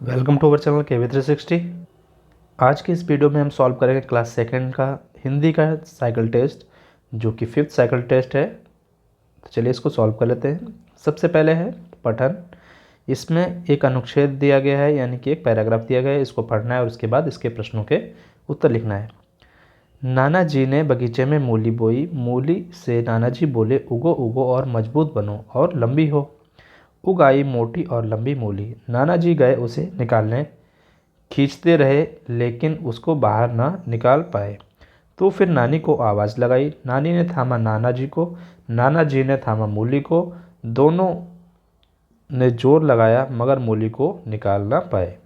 Welcome to our channel KV360। आज के इस वीडियो में हम सॉल्व करेंगे क्लास सेकंड का हिंदी का साइकिल टेस्ट, जो कि 5th साइकिल टेस्ट है। तो चलिए इसको सॉल्व कर लेते हैं। सबसे पहले है पठन। इसमें एक अनुच्छेद दिया गया है, यानी कि एक पैराग्राफ दिया गया है। इसको पढ़ना है और उसके बाद इसके प्रश्नों के उत्तर लिखना है। नाना जी ने बगीचे में मूली बोई। मूली से नाना जी बोले, उगो उगो और मजबूत बनो और लंबी हो। उग आई मोटी और लंबी मूली। नाना जी गए उसे निकालने, खींचते रहे लेकिन उसको बाहर ना निकाल पाए। तो फिर नानी को आवाज़ लगाई। नानी ने थामा नाना जी को, नाना जी ने थामा मूली को। दोनों ने जोर लगाया मगर मूली को निकाल ना पाए।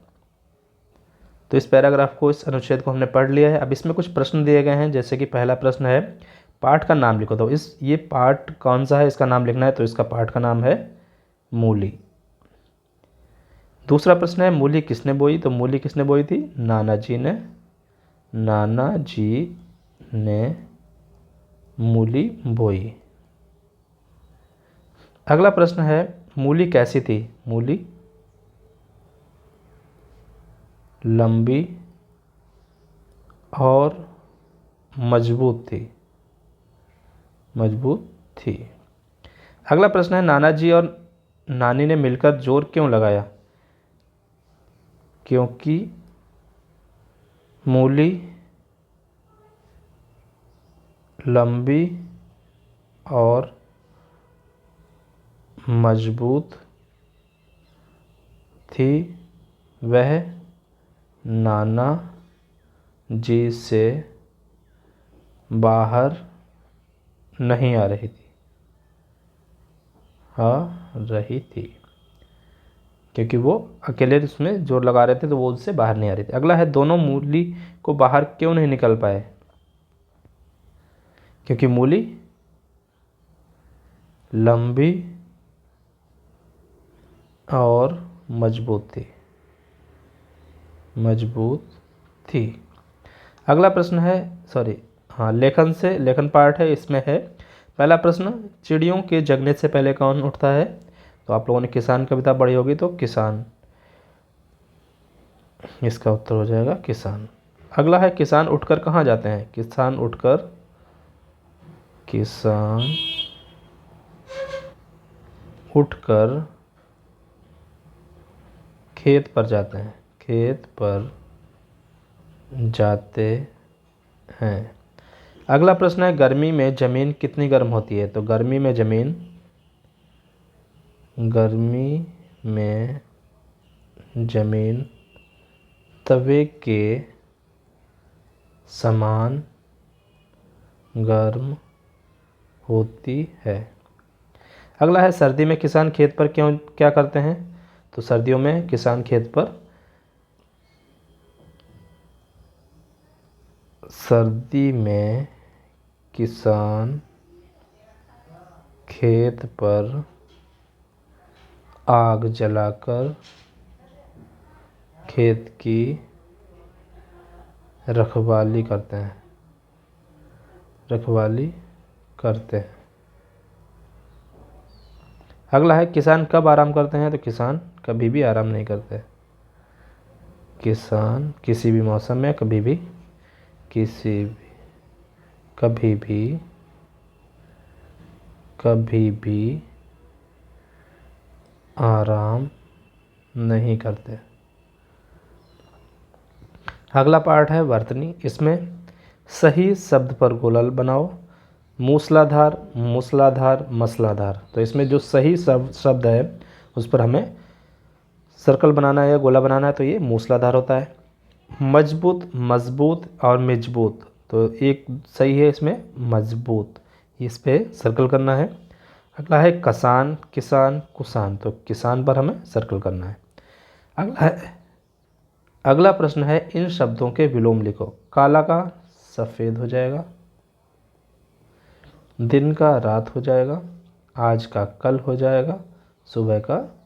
तो इस पैराग्राफ को, इस अनुच्छेद को हमने पढ़ लिया है। अब इसमें कुछ प्रश्न दिए गए हैं, जैसे कि पहला प्रश्न है पाठ का नाम लिखो। तो ये पाठ कौन सा है, इसका नाम लिखना है। तो इसका पाठ का नाम है मूली। दूसरा प्रश्न है मूली किसने बोई। तो मूली किसने बोई थी, नाना जी ने। नाना जी ने मूली बोई। अगला प्रश्न है मूली कैसी थी। मूली लंबी और मजबूत थी। मजबूत थी। अगला प्रश्न है नाना जी और नानी ने मिलकर जोर क्यों लगाया। क्योंकि मूली लंबी और मजबूत थी। वह नाना जी से बाहर नहीं आ रही थी। क्योंकि वो अकेले उसमें जोर लगा रहे थे, तो वो उससे बाहर नहीं आ रही थी। अगला है दोनों मूली को बाहर क्यों नहीं निकल पाए। क्योंकि मूली लंबी और मजबूत थी। अगला प्रश्न है लेखन पार्ट है। इसमें है पहला प्रश्न, चिड़ियों के जगने से पहले कौन उठता है। तो आप लोगों ने किसान कविता पढ़ी होगी, तो किसान, इसका उत्तर हो जाएगा किसान। अगला है किसान उठकर कहाँ जाते हैं। किसान उठकर खेत पर जाते हैं। अगला प्रश्न है गर्मी में ज़मीन कितनी गर्म होती है। तो गर्मी में ज़मीन तवे के समान गर्म होती है। अगला है सर्दी में किसान खेत पर क्या करते हैं। तो सर्दियों में किसान खेत पर आग जलाकर खेत की रखवाली करते हैं। अगला है किसान कब आराम करते हैं। तो किसान कभी भी आराम नहीं करते। किसान किसी भी मौसम में कभी भी आराम नहीं करते। अगला पार्ट है वर्तनी। इसमें सही शब्द पर गोला बनाओ। मूसलाधार, मसलाधार। तो इसमें जो सही शब्द है उस पर हमें सर्कल बनाना है या गोला बनाना है। तो ये मूसलाधार होता है। मजबूत, मजबूत और मजबूत। तो एक सही है इसमें मजबूत, इस पे सर्कल करना है। अगला है कसान, किसान, कुसान। तो किसान पर हमें सर्कल करना है। अगला प्रश्न है इन शब्दों के विलोम लिखो। काला का सफ़ेद हो जाएगा, दिन का रात हो जाएगा, आज का कल हो जाएगा, सुबह का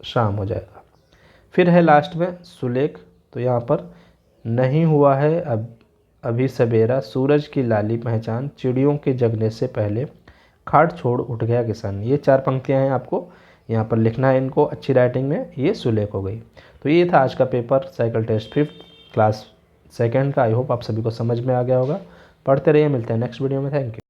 शाम हो जाएगा। फिर है लास्ट में सुलेख। तो यहाँ पर नहीं हुआ है अभी सवेरा, सूरज की लाली पहचान, चिड़ियों के जगने से पहले, खाट छोड़ उठ गया किसान। ये 4 पंक्तियाँ हैं, आपको यहाँ पर लिखना है इनको अच्छी राइटिंग में, ये सुलेख हो गई। तो ये था आज का paper cycle test 5th class second का। आई होप आप सभी को समझ में आ गया होगा। पढ़ते रहिए, मिलते हैं नेक्स्ट वीडियो में। Thank you.